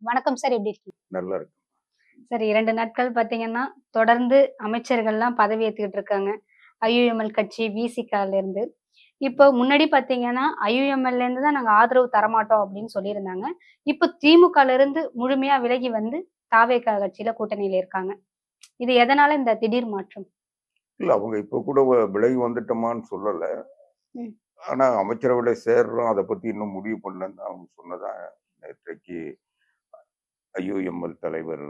வணக்கம் சார். எப்படி இருக்கீங்க? நல்லா இருக்கு. சார் 2 நாட்கள் பார்த்தீங்கன்னா, தொடர்ந்து அமைச்சர்கள்லாம் பதவி ஏத்துக்கிட்டு இருக்காங்க. ஐயுஎம்எல் கட்சி, விசிகல இருந்து. இப்போ முன்னாடி பார்த்தீங்கன்னா, ஐயுஎம்எல்ல இருந்து தான் நாங்க ஆதரவு தரமாட்டோம் அப்படின்னு சொல்லியிருந்தாங்க. இப்போ திமுகல இருந்து முழுமையா விலகி வந்து தாவேகா கட்சியில கூட்டணியில இருக்காங்க. இது எதனால இந்த திடீர் மாற்றம்? இல்ல அவங்க இப்ப கூட விலகி வந்துட்டோமான்னு சொல்லல. ம். ஆனா அமைச்சரவையில சேர்றோம். அத பத்தி இன்னும் முடிவு பண்ணலன்னு அவங்க சொன்னதா நேற்றைக்கு ஐயுஎம்எல் தலைவர்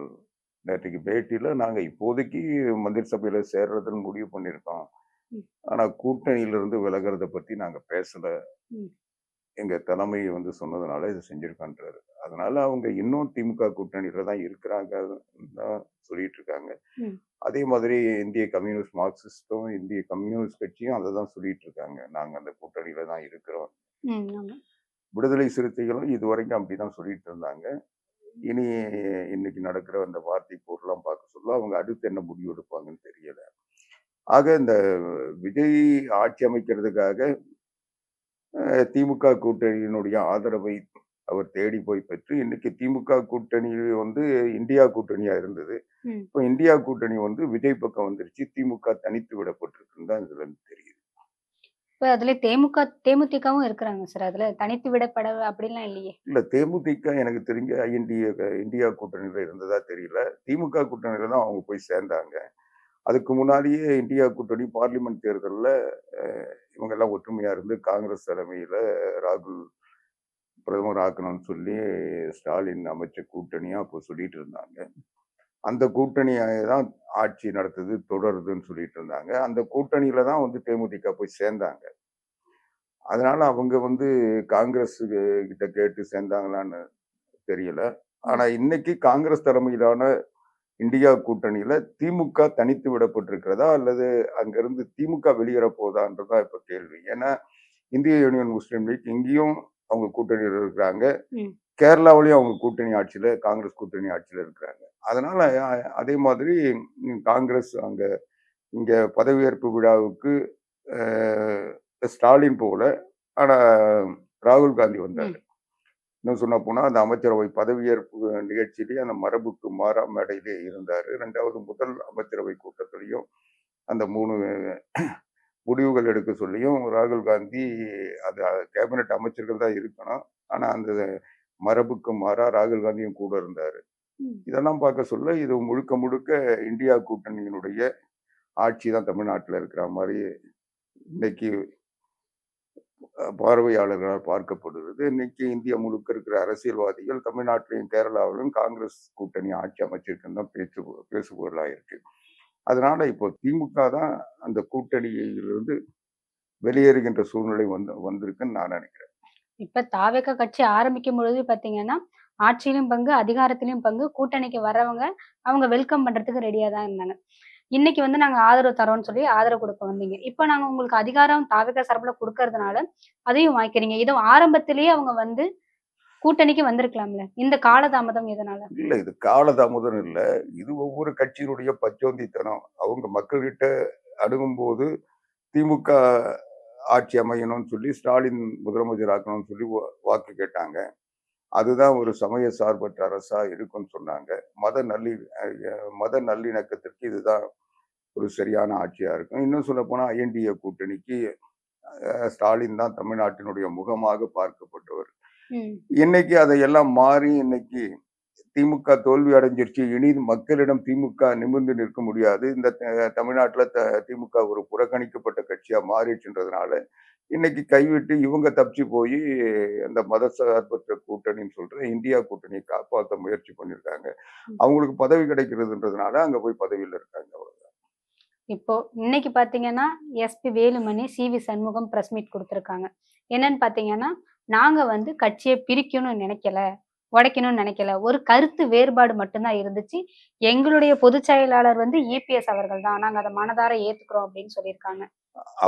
நேற்றைக்கு பேட்டியில நாங்க இப்போதைக்கு மந்திரி சபையில சேர்றதுன்னு முடிவு பண்ணியிருக்கோம். ம். ஆனா கூட்டணியிலிருந்து விலகுறத பத்தி நாங்க பேசல. ம். எங்க தலைமை சொன்னதுனால இத செஞ்சிருக்கான்றாரு. அதனால அவங்க இன்னும் திமுக கூட்டணியில தான் இருக்கிறாங்கன்னு தான் சொல்லிட்டு இருக்காங்க. ம். அதே மாதிரி இந்திய கம்யூனிஸ்ட் மார்க்சிஸ்டும், இந்திய கம்யூனிஸ்ட் கட்சியும் அததான் சொல்லிட்டு இருக்காங்க. நாங்க அந்த கூட்டணியில தான் இருக்கிறோம். ம். ஆமா. விடுதலை சிறுத்தைகளும் இதுவரைக்கும் அப்படிதான் சொல்லிட்டு இருந்தாங்க. இனி இன்னைக்கு நடக்கிற அந்த வார்த்தை போர்லாம் பார்க்க சொல்ல அவங்க அடுத்து என்ன முடிவு எடுப்பாங்கன்னு தெரியல. ஆக இந்த விஜய் ஆட்சி அமைக்கிறதுக்காக திமுக கூட்டணியினுடைய ஆதரவை அவர் தேடி போய் பெற்று இன்னைக்கு திமுக கூட்டணி இந்தியா கூட்டணியா இருந்தது. ம். இப்போ இந்தியா கூட்டணி விஜய் பக்கம் வந்துருச்சு. திமுக தனித்து விடப்பட்டிருக்குன்னு தான் இதுல இருந்து தெரியுது. இப்ப அதுல தேமுதிகவும் இருக்கிறாங்க சார். அதுல தனித்து விடப்பட அப்படிலாம் இல்லையே! இல்ல தேமுதிக எனக்கு தெரிஞ்சு இந்தியா கூட்டணியில இருந்ததா தெரியல. திமுக கூட்டணியில தான் அவங்க போய் சேர்ந்தாங்க. அதுக்கு முன்னாடியே இந்தியா கூட்டணி பார்லிமென்ட் தேர்தல்ல அ இவங்க எல்லாம் ஒற்றுமையா இருந்து காங்கிரஸ் தலைமையில ராகுல் பிரதமர் ஆக்கணும்னு சொல்லி ஸ்டாலின் அமைச்ச கூட்டணியா அப்போ சொல்லிட்டு இருந்தாங்க. அந்த கூட்டணிய தான் ஆட்சி நடத்துது, தொடருதுன்னு சொல்லிட்டு இருந்தாங்க. அந்த கூட்டணியில தான் தேமுதிக போய் சேர்ந்தாங்க. அதனால அவங்க காங்கிரஸ் கிட்ட கேட்டு சேர்ந்தாங்களான்னு தெரியல. ஆனா ம். இன்னைக்கு காங்கிரஸ் தலைமையிலான இந்தியா கூட்டணியில திமுக தனித்து விடப்பட்டிருக்கிறதா? அல்லது அங்கிருந்து திமுக வெளியேற போதான்றதா இப்ப கேள்வி. ஏன்னா, இந்திய யூனியன் முஸ்லீம் லீக் இங்கேயும் அவங்க கூட்டணியில இருக்கிறாங்க. ம். கேரளாவிலயும் அவங்க கூட்டணி ஆட்சியில காங்கிரஸ் கூட்டணி ஆட்சியில இருக்கிறாங்க. அதனால அதே மாதிரி காங்கிரஸ் இங்க பதவியேற்பு விழாவுக்கு அ ஸ்டாலின் போல. ஆனா ராகுல் காந்தி வந்தாரு. ம். இன்னும் சொல்லப்போனா அந்த அமைச்சரவை பதவியேற்பு நிகழ்ச்சியிலேயே அந்த மரபுக்கு மாறா மேடையிலே இருந்தாரு. 2வது முதல் அமைச்சரவை கூட்டத்திலையும் அந்த 3 முடிவுகள் எடுக்க சொல்லியும் ராகுல் காந்தி அது கேபினட் அமைச்சர்கள் தான் இருக்கணும். ஆனா அந்த மரபுக்கு மாறா ராகுல் காந்தியும் கூட இருந்தாரு. ம். இதெல்லாம் பார்க்க சொல்ல இது முழுக்க முழுக்க இந்தியா கூட்டணியினுடைய ஆட்சி தான் தமிழ்நாட்டுல இருக்கிற மாரி இன்னைக்கு பார்வையாளர்களால் பார்க்கப்படுகிறது. இன்னைக்கு இந்தியா முழுக்க இருக்கிற அரசியல்வாதிகள் தமிழ்நாட்டிலும், கேரளாவிலும் காங்கிரஸ் கூட்டணி ஆட்சி அமைச்சிருக்குன்னு தான் பேசுபொருளா இருக்கு. அதனால இப்போ திமுக தான் அந்த கூட்டணியிலிருந்து வெளியேறுகின்ற சூழ்நிலை வந்திருக்குன்னு நான் நினைக்கிறேன். இப்ப தாவேகா கட்சி ஆரம்பிக்கும் பொழுது பார்த்தீங்கன்னா, ஆட்சியிலும் பங்கு, அதிகாரத்திலும் பங்கு, கூட்டணிக்கு வர்றவங்க, அவங்க வெல்கம் பண்றதுக்கு ரெடியா தான் இருந்தாங்க. இன்னைக்கு வந்து நாங்க ஆதரவு தரோம்ன்னு சொல்லி ஆதரவு குடுக்க வந்தீங்க. இப்ப நாங்க உங்களுக்கு அதிகாரம் தாவேகா சார்புல குடுக்கறதுனால, அதையும் வாங்கிக்கிறீங்க. இது ஆரம்பத்திலேயே அவங்க வந்து கூட்டணிக்கு வந்திருக்கலாம்ல. இந்த காலதாமதம் எதனால? இல்ல இது காலதாமதம் இல்ல. இது ஒவ்வொரு கட்சியினுடைய பச்சோந்தித்தனம். அவங்க மக்கள்கிட்ட அணுகும்போது திமுக ஆட்சி அமையணும்னு சொல்லி ஸ்டாலின் முதலமைச்சர் ஆக்கணும்னு சொல்லி வாக்கு கேட்டாங்க. அதுதான் ஒரு சமய சார்பற்ற அரசா இருக்கும்னு சொன்னாங்க. மத நல்லிணக்கத்திற்கு இதுதான் ஒரு சரியான ஆட்சியா இருக்கும். இன்னும் சொல்லப்போனா ஐஎன்டிஏ கூட்டணிக்கு ஸ்டாலின் தான் தமிழ்நாட்டினுடைய முகமாக பார்க்கப்பட்டவர். ம். இன்னைக்கு அதையெல்லாம் மாறி இன்னைக்கு திமுக தோல்வி அடைஞ்சிருச்சு. இனி மக்களிடம் திமுக நிமிர்ந்து நிற்க முடியாது. இந்த தமிழ்நாட்டுல திமுக ஒரு புறக்கணிக்கப்பட்ட கட்சியா மாறிடுச்சுன்றதுனால, இன்னைக்கு கைவிட்டு இவங்க தப்பிச்சு போயி அந்த மதசார்பற்ற கூட்டணின்னு சொல்ற இந்தியா கூட்டணிய காப்பாத்த முயற்சி பண்ணியிருக்காங்க. ம். அவங்களுக்கு பதவி கிடைக்கிறதுன்றதுனால அங்க போய் பதவியில இருக்காங்க. இப்போ இன்னைக்கு பார்த்தீங்கன்னா, S P Velumani, C V Shanmugam press meet குடுத்துருக்காங்க. என்னன்னு பார்த்தீங்கன்னா, நாங்க வந்து கட்சிய பிரிக்கணும்னு நெனைக்கல. உடைக்கணும்னு நெனைக்கல. ஒரு கருத்து வேறுபாடு மட்டும் தான் இருந்துச்சு. எங்களுடைய பொதுச் செயலாளர் வந்து இபிஎஸ் அவர்கள் தான். நாங்க அத மனதார ஏத்துக்கிறோம் அப்படின்னு சொல்லியிருக்காங்க.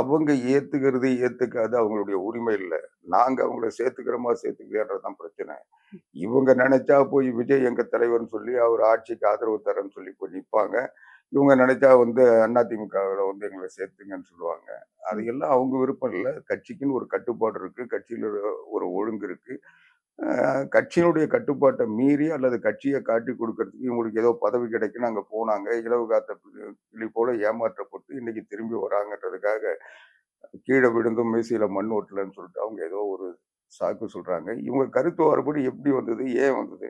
அவங்க ஏத்துக்கிறது, ஏத்துக்காது அவங்களுடைய உரிமை இல்ல. நாங்க அவங்கள சேர்த்துக்கிறோமா, சேர்த்துக்கலையான்றது தான் பிரச்சனை. இவங்க நெனைச்சா போய் விஜய் எங்க தலைவர்ன்னு சொல்லி அவர் ஆட்சிக்கு ஆதரவு தரேன்னு சொல்லி போய் நிப்பாங்க. இவங்க நினைச்சா அதிமுகவுல எங்கள சேர்த்துங்கன்னு சொல்லுவாங்க. அது ம். எல்லாம் அவங்க விருப்பம் இல்ல. கட்சிக்குன்னு ஒரு கட்டுப்பாடு இருக்கு. கட்சியில ஒரு ஒழுங்கு இருக்கு. கட்சியினுடைய கட்டுப்பாட்டை மீறி அல்லது கட்சியை காட்டி கொடுக்கறதுக்கு இவங்களுக்கு ஏதோ பதவி கிடைக்குன்னு அங்க போனாங்க. இலவு காத்த கிளி போல ஏமாற்றப்பட்டு இன்னைக்கு திரும்பி வராங்கன்றதுக்காக கீழ விழுந்தும் மீசையில மண் ஒட்டலன்னு சொல்லிட்டு அவங்க ஏதோ ஒரு சாக்கு சொல்றாங்க. இவங்க கருத்து வேறுபாடு எப்படி வந்தது? ஏன் வந்தது?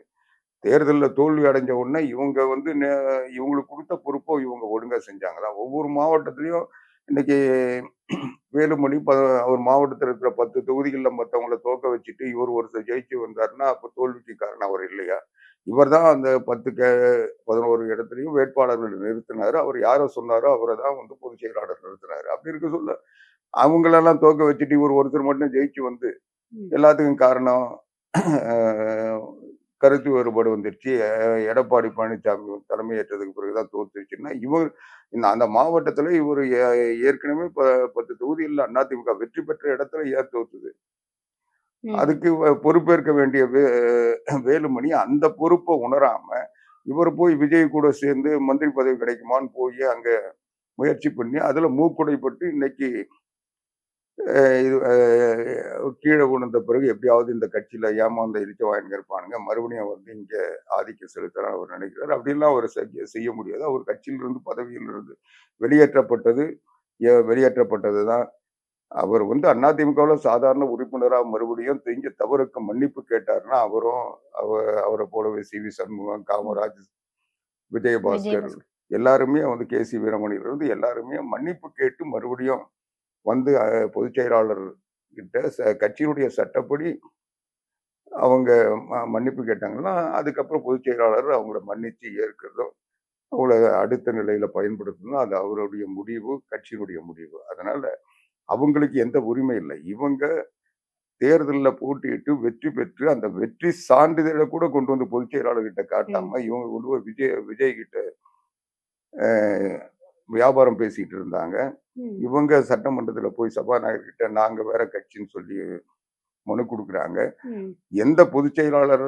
தேர்தல்ல தோல்வி அடைஞ்ச உடனே இவங்க வந்து இவங்களுக்கு குடுத்த பொறுப்ப இவங்க ஒழுங்கா செஞ்சாங்களா? ஒவ்வொரு மாவட்டத்திலயும் இன்னைக்கு வேலுமணி அவர் மாவட்டத்துல இருக்கிற 10 தொகுதிகள்ல மத்தவங்கள தோக்க வச்சுட்டு இவர் ஒருத்தர் ஜெயிச்சு வந்தாருன்னா, அப்ப தோல்விக்கு காரணம் அவர் இல்லையா? இவர் தான் அந்த 11 இடத்துலயும் வேட்பாளர்கள் நிறுத்தினாரு. அவர் யார சொன்னாரோ அவர தான் வந்து பொதுச் செயலாளர் நிறுத்தினாரு. அப்படி இருக்க சொல்ல, அவங்களெல்லாம் தோக்க வச்சுட்டு இவர் ஒருத்தர் மட்டும் ஜெயிச்சு வந்து ம். எல்லாத்துக்கும் காரணம் அ கருத்து வேறுபாடு வந்துருச்சு. எடப்பாடி பழனிசாமி தலைமையேற்றதுக்கு பிறகு தான் தோத்துருச்சுன்னா, அந்த மாவட்டத்துல இவரு ஏற்கனவே 10 தொகுதிகள்ல அதிமுக வெற்றி பெற்ற இடத்துல ஏன் தோத்துது? ம். அதுக்கு பொறுப்பேற்க வேண்டிய வேலுமணி அந்த பொறுப்ப உணராம, இவரு போய் விஜய் கூட சேர்ந்து மந்திரி பதவி கிடைக்குமான்னு போயி அங்க முயற்சி பண்ணி, அதுல மூக்குடைப்பட்டு இன்னைக்கு இது கீழ விழுந்த பிறகு எப்படியாவது இந்த கட்சியில ஏமாந்த இளிச்சவாயன்கள் இருப்பானுங்க. மறுபடியும் வந்து இங்க ஆதிக்கம் செலுத்தலாம்னு அவர் நினைக்கிறாரு. அப்படியெல்லாம் அவரு செய்ய முடியாது. அவர் கட்சியிலிருந்து பதவியிலிருந்து வெளியேற்றப்பட்டது வெளியேற்றப்பட்டது தான். அவர் வந்து அதிமுகவுல சாதாரண உறுப்பினரா மறுபடியும் செஞ்ச தவறுக்கு மன்னிப்பு கேட்டாருன்னா, அவரும் அவ அவர போலவே சி.வி. சண்முகம், ம். காமராஜ், விஜயபாஸ்கர் விஜயபாஸ்கர். எல்லாருமே வந்து கே.சி. வீரமணியிலிருந்து எல்லாருமே மன்னிப்பு கேட்டு மறுபடியும் வந்து பொதுச் செயலாளர் கிட்ட கட்சியினுடைய சட்டப்படி அவங்க மன்னிப்பு கேட்டாங்கன்னா, அதுக்கப்புறம் பொதுச் செயலாளர் அவங்கள மன்னிச்சு ஏற்கிறதும், அவங்கள அடுத்த நிலையில பயன்படுத்தணும். அது அவருடைய முடிவு, கட்சியினுடைய முடிவு. அதனால அவங்களுக்கு எந்த உரிமை இல்ல. இவங்க தேர்தல்ல போட்டியிட்டு வெற்றி பெற்று, அந்த வெற்றி சான்றிதழ கூட கொண்டு வந்து பொதுச் செயலாளர்கிட்ட ம். காட்டாம, இவங்க கொண்டு போய் விஜய் கிட்ட அ வியாபாரம் பேசிட்டு இருந்தாங்க. ம். இவங்க சட்டமன்றத்துல போய் சபாநாயகர் கிட்ட நாங்க வேற கட்சின்னு சொல்லி மனு குடுக்குறாங்க. ம். எந்த பொதுச் செயலாளர்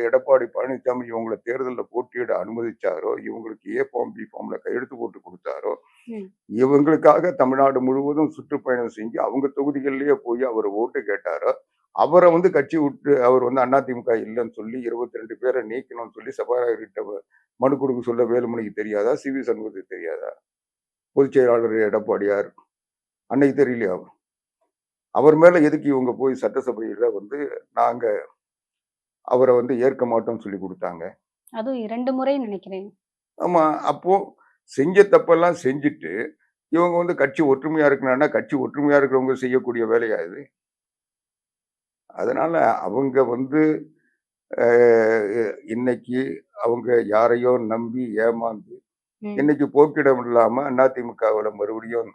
எடப்பாடி பழனிசாமி இவங்கள தேர்தல்ல போட்டியிட அனுமதிச்சாரோ, இவங்களுக்கு ஏ ஃபார்ம், பி ஃபார்ம்ல கையெழுத்து போட்டு குடுத்தாரோ, ம். இவங்களுக்காக தமிழ்நாடு முழுவதும் சுற்றுப்பயணம் செஞ்சு அவங்க தொகுதிகள்லயே போய் அவர் ஓட்டு கேட்டாரோ, அவர வந்து கட்சி விட்டு அவர் வந்து அதிமுக இல்லன்னு சொல்லி 22 பேர நீக்கணும்னு சொல்லி சபாநாயகர்கிட்ட மனு குடுக்க சொல்ல வேலுமணிக்கு தெரியாதா? சி.வி. சண்முகத்துக்கு தெரியாதா? பொதுச் செயலாளர் எடப்பாடியார் அன்னைக்கு தெரியலையா? அவர் மேல எதுக்கு இவங்க போய் சட்டசபையில வந்து நாங்க அவர வந்து ஏற்க மாட்டோம்னு சொல்லிக் குடுத்தாங்க. அதுவும் 2 முறை நினைக்கிறேன். ஆமா. அப்போ செஞ்ச தப்பெல்லாம் செஞ்சுட்டு, இவங்க வந்து கட்சி ஒற்றுமையா இருக்கணும்னா, கட்சி ஒற்றுமையா இருக்கிறவங்க செய்யக்கூடிய வேலையா இது? அதனால அவங்க வந்து அ இன்னைக்கு அவங்க யாரையோ நம்பி ஏமாந்து, ம். இன்னைக்கு போக்கிடம் இல்லாம அதிமுகவுல மறுபடியும்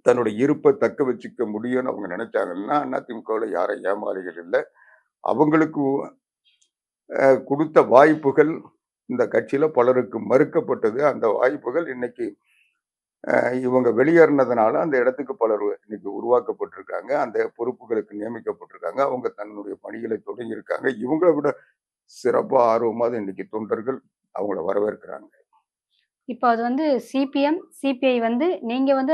தன்னுடைய இருப்ப தக்க வச்சுக்க முடியும்னு அவங்க நினைச்சாங்கன்னா, அதிமுகவுல யாரும் ஏமாளிகள் இல்ல. அவங்களுக்கு குடுத்த வாய்ப்புகள் இந்த கட்சியில பலருக்கு மறுக்கப்பட்டது. அந்த வாய்ப்புகள் இன்னைக்கு இவங்க வெளியேறினதுனால அந்த இடத்துக்கு பலர் இன்னைக்கு உருவாக்கப்பட்டிருக்காங்க. அந்த பொறுப்புகளுக்கு நியமிக்கப்பட்டிருக்காங்க. அவங்க தன்னுடைய பணிகளை தொடங்கியிருக்காங்க. இவங்கள விட சிறப்பா, ஆர்வமா இன்னைக்கு தொண்டர்கள் அவங்கள வரவேற்கிறாங்க. இப்போ அது வந்து சிபிஎம், சிபிஐ வந்து நீங்க வந்து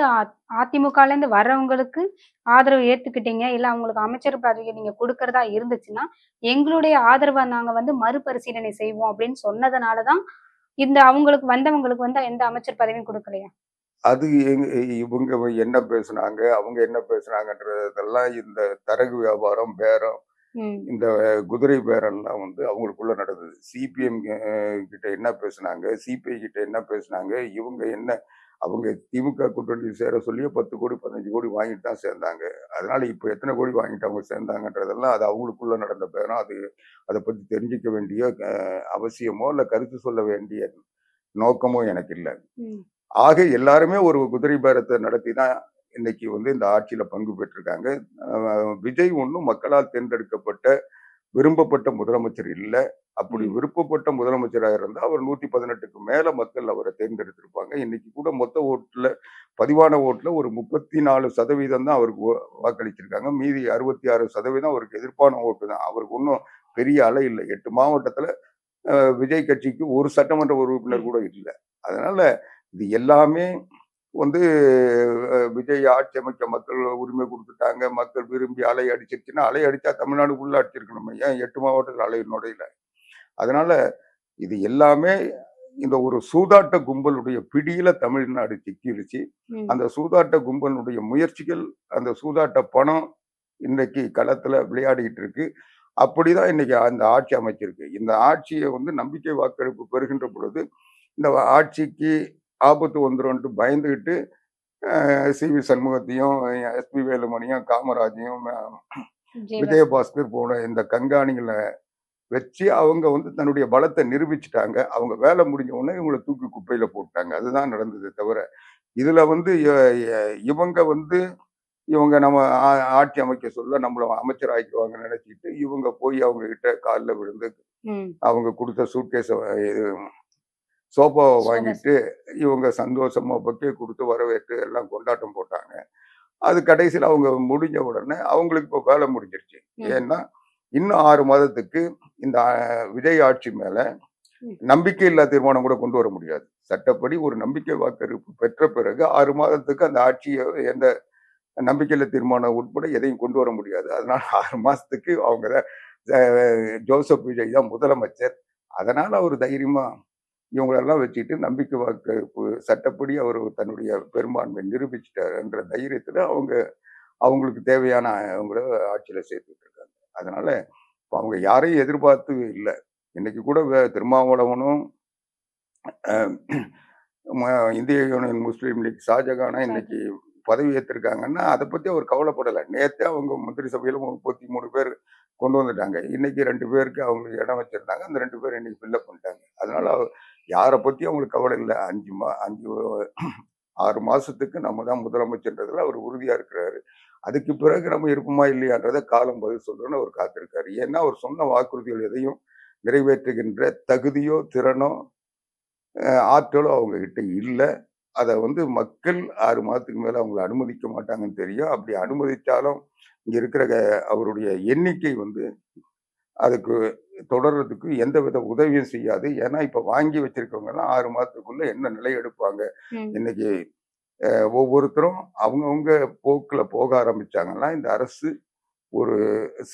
அதிமுகலேருந்து வர்றவங்களுக்கு ஆதரவு ஏத்துக்கிட்டீங்க. இல்ல அவங்களுக்கு அமைச்சர் பதவி நீங்க குடுக்கறதா இருந்துச்சுன்னா, எங்களுடைய ஆதரவ நாங்க வந்து மறுபரிசீலனை செய்வோம் அப்படின்னு சொன்னதுனால தான், இந்த அவங்களுக்கு வந்தவங்களுக்கு வந்து எந்த அமைச்சர் பதவியும் குடுக்கலையா? அது இவங்க என்ன பேசுனாங்க, அவங்க என்ன பேசுனாங்கன்றதெல்லாம் இந்த தரகு வியாபாரம், பேரம், ம். இந்த குதிரை பேரம்லாம் வந்து அவங்களுக்குள்ள நடந்தது. சிபிஎம் கிட்ட என்ன பேசுனாங்க, சிபிஐ கிட்ட என்ன பேசுனாங்க, இவங்க என்ன அவங்க திமுக கூட்டணியில் சேர சொல்லியே 10,00,00,000 15,00,00,000 வாங்கிட்டு தான் சேர்ந்தாங்க. அதனால இப்ப எத்தனை கோடி வாங்கிட்டு அவங்க சேர்ந்தாங்கன்றதெல்லாம் அது அவங்களுக்குள்ள நடந்த பேரம். அத பத்தி தெரிஞ்சுக்க வேண்டிய அவசியமோ, இல்ல கருத்து சொல்ல வேண்டிய நோக்கமோ எனக்கு இல்ல. ம். ஆக எல்லாருமே ஒரு குதிரை பேரத்த நடத்தி தான் இன்னைக்கு வந்து இந்த ஆட்சியில பங்கு பெற்றிருக்காங்க. விஜய் ஒண்ணும் மக்களால் தேர்ந்தெடுக்கப்பட்ட, விரும்பப்பட்ட முதலமைச்சர் இல்ல. அப்படி ம். விருப்பப்பட்ட முதலமைச்சரா இருந்தா, அவர் 118க்கு மேல மக்கள் அவர தேர்ந்தெடுத்திருப்பாங்க. இன்னைக்கு கூட மொத்த ஓட்டுல பதிவான ஓட்டுல ஒரு 34% தான் அவருக்கு வாக்களிச்சிருக்காங்க. மீதி 66% அவருக்கு எதிர்ப்பான ஓட்டு தான். அவருக்கு ஒண்ணும் பெரிய அலை இல்ல. 8 மாவட்டத்துல விஜய் கட்சிக்கு ஒரு சட்டமன்ற உறுப்பினர் ம். கூட இல்ல. அதனால இது எல்லாமே வந்து விஜய் ஆட்சி அமைக்க மக்கள் உரிமை கொடுத்துட்டாங்க, மக்கள் விரும்பி அலை அடிச்சிருச்சுன்னா, அலை அடிச்சா தமிழ்நாடு ஃபுல்லா அடிச்சிருக்கணும். ஏன் 8 மாவட்டத்தில் அலை நுழையல? அதனால இது எல்லாமே இந்த ஒரு சூதாட்ட கும்பலுடைய பிடியில தமிழ்நாடு சிக்கிருச்சு. அந்த சூதாட்ட கும்பலுடைய முயற்சிகள், அந்த சூதாட்ட பணம் இன்னைக்கு களத்துல விளையாடிட்டு இருக்கு. அப்படிதான் இன்னைக்கு அந்த ஆட்சி அமைச்சிருக்கு. இந்த ஆட்சியை வந்து நம்பிக்கை வாக்கெடுப்பு பெறுகின்ற பொழுது, இந்த ஆட்சிக்கு ஆபத்து வந்துரும்ன்ட்டு பயந்துகிட்டு சி.வி. சண்முகத்தையும், எஸ்.பி. வேலுமணியும், காமராஜையும், விஜயபாஸ்கர் போன இந்த கண்காணிகளை வச்சு அவங்க வந்து தன்னுடைய பலத்தை நிரூபிச்சுட்டாங்க. அவங்க வேலை முடிஞ்ச உடனே இவங்களை தூக்கி குப்பையில போட்டாங்க. அதுதான் நடந்தது தவிர, இதுல வந்து இவங்க வந்து இவங்க நம்ம ஆட்சி அமைக்க சொல்ல நம்மள அமைச்சர் ஆக்கிடுவாங்கன்னு நினைச்சிட்டு இவங்க போய் அவங்க கிட்ட காலில் விழுந்து அவங்க கொடுத்த சூட்கேஸ சோஃபாவை வாங்கிட்டு இவங்க சந்தோஷமா பக்கே கொடுத்து வரவேற்று எல்லாம் கொண்டாட்டம் போட்டாங்க. அது கடைசியில் அவங்க முடிஞ்ச உடனே அவங்களுக்கு இப்போ வேலை முடிஞ்சிருச்சு. ஏன்னா இன்னும் 6 மாதத்துக்கு இந்த விஜய் ஆட்சி மேல நம்பிக்கை இல்லா தீர்மானம் கூட கொண்டு வர முடியாது. சட்டப்படி ஒரு நம்பிக்கை வாக்கெடுப்பு பெற்ற பிறகு 6 மாதத்துக்கு அந்த ஆட்சியை எந்த நம்பிக்கையில்லா தீர்மானம் உட்பட எதையும் கொண்டு வர முடியாது. அதனால 6 மாசத்துக்கு அவங்க ஜோசப் விஜய் தான் முதலமைச்சர். அதனால அவர் தைரியமா இவங்களெல்லாம் வச்சுட்டு நம்பிக்கை வாக்கெடுப்பு சட்டப்படி அவர் தன்னுடைய பெரும்பான்மை நிரூபிச்சிட்டாருன்ற தைரியத்துல அவங்களுக்கு தேவையான அவங்கள ஆட்சியில சேர்த்துட்டு இருக்காங்க. அதனால இப்போ அவங்க யாரையும் எதிர்பார்த்து இல்லை. இன்னைக்கு கூட திருமாவளவனும் இந்திய யூனியன் முஸ்லீம் லீக் ஷாஜகானா இன்னைக்கு பதவி ஏற்றிருக்காங்கன்னா அதை பத்தி அவர் கவலைப்படலை. நேற்றே அவங்க மந்திரி சபையில 33 பேர் கொண்டு வந்துட்டாங்க. இன்னைக்கு 2 பேருக்கு அவங்களுக்கு இடம் வச்சிருந்தாங்க. அந்த 2 பேர் இன்னைக்கு ஃபில்லப் பண்ணிட்டாங்க. அதனால யாரை பத்தி அவங்களுக்கு கவலை இல்லை. 6 மாசத்துக்கு நம்ம தான் முதலமைச்சர்ன்றதுல அவர் உறுதியா இருக்கிறாரு. அதுக்கு பிறகு நம்ம இருப்போமா இல்லையான்றதை காலம் பதில் சொல்றோன்னு அவர் காத்திருக்காரு. ஏன்னா அவர் சொன்ன வாக்குறுதிகள் எதையும் நிறைவேற்றுகின்ற தகுதியோ திறனோ ஆற்றலோ அவங்க கிட்ட இல்லை. அதை வந்து மக்கள் 6 மாதத்துக்கு மேல அவங்களை அனுமதிக்க மாட்டாங்கன்னு தெரியும். அப்படி அனுமதிச்சாலும் இங்க இருக்கிற அவருடைய எண்ணிக்கை வந்து அதுக்கு தொடர்றதுக்கு எந்தவித உதவியும் செய்யாது. ஏன்னா இப்ப வாங்கி வச்சிருக்கவங்க எல்லாம் 6 மாதத்துக்குள்ள என்ன நிலை எடுப்பாங்க? இன்னைக்கு ஒவ்வொருத்தரும் அவங்கவுங்க போக்குல போக ஆரம்பிச்சாங்கன்னா இந்த அரசு ஒரு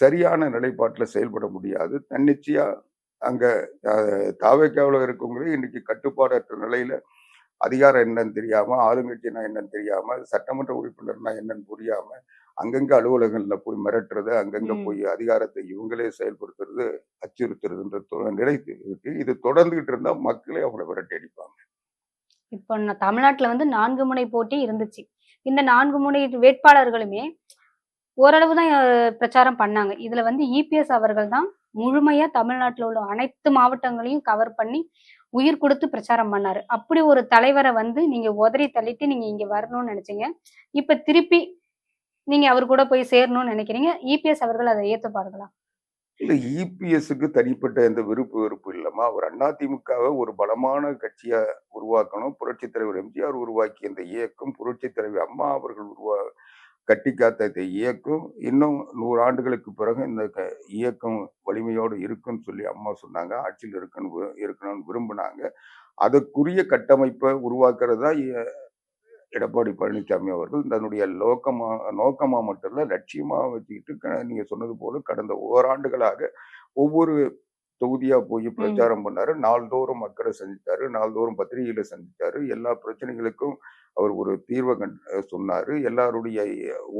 சரியான நிலைப்பாட்டுல செயல்பட முடியாது. தன்னிச்சையா அங்க தாவேக்காவுல இருக்கவங்களே இன்னைக்கு கட்டுப்பாடற்ற நிலையில அதிகாரம் என்னன்னு தெரியாம, ஆளுங்கட்சினா என்னன்னு தெரியாம, சட்டமன்ற உறுப்பினர்னா என்னன்னு புரியாம, அங்கங்க அலுவலகங்கள்ல போய் மிரட்டுறது, அங்கங்க போய் அதிகாரத்தை இவங்களே செயல்படுத்துறது, அச்சுறுத்துறதுன்ற நிலை இருக்கு. இது தொடர்ந்துகிட்டு இருந்தா மக்களே அவங்கள விரட்டி அடிப்பாங்க. இப்போ தமிழ்நாட்டுல வந்து 4 முனை போட்டி இருந்துச்சு. இந்த 4 முனை வேட்பாளர்களுமே ஓரளவு தான் பிரச்சாரம் பண்ணாங்க. இதுல வந்து இபிஎஸ் அவர்கள் தான் முழுமையா தமிழ்நாட்டுல உள்ள அனைத்து மாவட்டங்களையும் கவர் பண்ணி உயிர் கொடுத்து பிரச்சாரம் பண்ணாரு. அப்படி ஒரு தலைவரை வந்து நீங்க உதறி தள்ளிட்டு நீங்க இங்க வரணும்னு நினைச்சீங்க. இப்ப திருப்பி நீங்க அவர் கூட போய் சேரணும்னு நினைக்கிறீங்க. இபிஎஸ் அவர்கள் அதை ஏத்துப்பார்களா? இல்ல இபிஎஸ்க்கு தனிப்பட்ட எந்த வெறுப்பு இல்லம்மா. அவர் அதிமுகவை ஒரு பலமான கட்சியா உருவாக்கணும். புரட்சித் தலைவர் எம்ஜிஆர் உருவாக்கிய இந்த இயக்கம், புரட்சித் தலைவர் அம்மா அவர்கள் கட்டி காத்த இந்த இயக்கம் இன்னும் 100 ஆண்டுகளுக்கு பிறகு இந்த இயக்கம் வலிமையோடு இருக்குன்னு சொல்லி அம்மா சொன்னாங்க. ஆட்சியில் இருக்கணும்னு விரும்பினாங்க. அதற்குரிய கட்டமைப்பை உருவாக்குறது தான் எடப்பாடி பழனிசாமி அவர்கள் தன்னுடைய நோக்கமா மட்டும் இல்ல லட்சியமா வச்சுக்கிட்டு நீங்க சொன்னது போல கடந்த ஓராண்டுகளாக ஒவ்வொரு தொகுதியா போய் பிரச்சாரம் பண்ணாரு. நாள்தோறும் மக்களை சந்தித்தாரு. நாள்தோறும் பத்திரிகைகளை சந்தித்தாரு. எல்லா பிரச்சனைகளுக்கும் அவர் ஒரு தீர்வை சொன்னாரு. எல்லாருடைய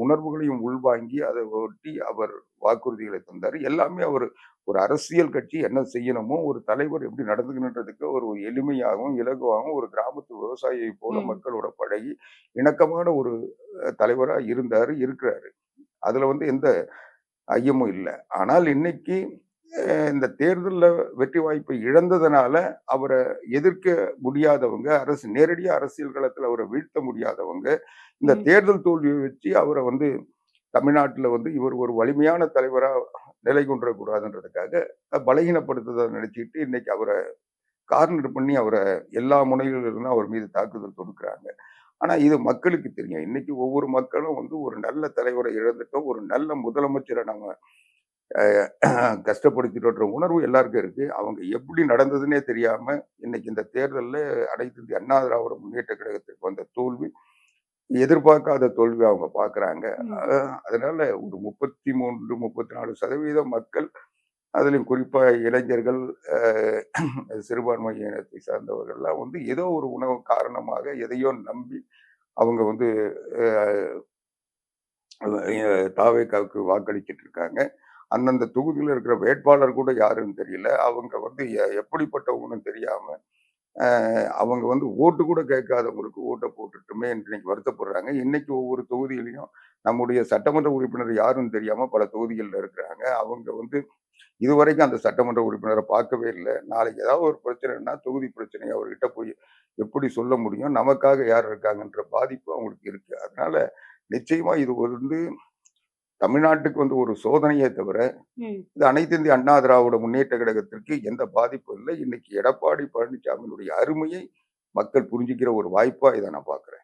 உணர்வுகளையும் உள்வாங்கி அதை ஒட்டி அவர் வாக்குறுதிகளை தந்தாரு. எல்லாமே அவர் ஒரு அரசியல் கட்சி என்ன செய்யணுமோ, ஒரு தலைவர் எப்படி நடந்துக்கணுன்றதுக்கு ஒரு எளிமையாகவும், இலகுவாகவும் ஒரு கிராமத்து விவசாயியை போல மக்களோட பழகி இணக்கமான ஒரு தலைவரா இருந்தாரு, இருக்கிறாரு. அதுல வந்து எந்த ஐயமும் இல்லை. ஆனால் இன்னைக்கு இந்த தேர்தல்ல வெற்றி வாய்ப்பை இழந்ததுனால அவரை எதிர்க்க முடியாதவங்க, நேரடியா அரசியல் களத்துல அவரை வீழ்த்த முடியாதவங்க, இந்த தேர்தல் தோல்வியை வச்சு அவரை வந்து தமிழ்நாட்டுல வந்து இவர் ஒரு வலிமையான தலைவரா நிலை கொண்டுறக்கூடாதுன்றதுக்காக பலகீனப்படுத்துறதை நினைச்சிட்டு இன்னைக்கு அவரை கார்னர் பண்ணி அவரை எல்லா முனைகளிலிருந்தும் அவர் மீது தாக்குதல் தொடுக்கிறாங்க. ஆனா இது மக்களுக்கு தெரியும். இன்னைக்கு ஒவ்வொரு மக்களும் வந்து ஒரு நல்ல தலைவரை இழந்துட்டோம், ஒரு நல்ல முதலமைச்சரை நம்ம கஷ்டப்படுத்திட்டு உணர்வு எல்லாருக்கும் இருக்கு. அவங்க எப்படி நடந்ததுன்னே தெரியாம இன்னைக்கு இந்த தேர்தலில் அனைத்து இந்திய அண்ணா திராவிட முன்னேற்ற கழகத்திற்கு வந்த தோல்வி எதிர்பார்க்காத தோல்வி அவங்க பார்க்குறாங்க. ம். அதனால ஒரு 33, 34% மக்கள், அதிலும் குறிப்பா இளைஞர்கள், அ சிறுபான்மை இனத்தை சார்ந்தவர்கள்லாம் வந்து ஏதோ ஒரு உணவு காரணமாக எதையோ நம்பி அவங்க வந்து தாவேகாவுக்கு வாக்களிச்சிட்டு இருக்காங்க. அந்தந்த தொகுதியில இருக்கிற வேட்பாளர் கூட யாருன்னு தெரியல. அவங்க வந்து எப்படிப்பட்டவங்கன்னு தெரியாம, அவங்க வந்து ஓட்டு கூட கேட்காதவங்களுக்கு ஓட்ட போட்டுட்டுமே இன்னைக்கு வருத்தப்படுறாங்க. இன்னைக்கு ஒவ்வொரு தொகுதியிலயும் நம்முடைய சட்டமன்ற உறுப்பினர் யாருன்னு தெரியாம பல தொகுதிகள்ல இருக்கிறாங்க. அவங்க வந்து இதுவரைக்கும் அந்த சட்டமன்ற உறுப்பினர பார்க்கவே இல்ல. நாளைக்கு ஏதாவது ஒரு பிரச்சனைன்னா, தொகுதி பிரச்சனைய அவர்கிட்ட போய் எப்படி சொல்ல முடியும்? நமக்காக யார் இருக்காங்கன்ற பாதிப்பு அவங்களுக்கு இருக்கு. அதனால நிச்சயமா இது வந்து தமிழ்நாட்டுக்கு வந்து ஒரு சோதனையே தவிர, ம். இது அனைத்து இந்திய அண்ணா திராவிட முன்னேற்ற கழகத்திற்கு எந்த பாதிப்பும் இல்லை. இன்னைக்கு எடப்பாடி பழனிசாமியினுடைய அருமையை மக்கள் புரிஞ்சுக்கிற ஒரு வாய்ப்பா இத நான் பார்க்கிறேன்.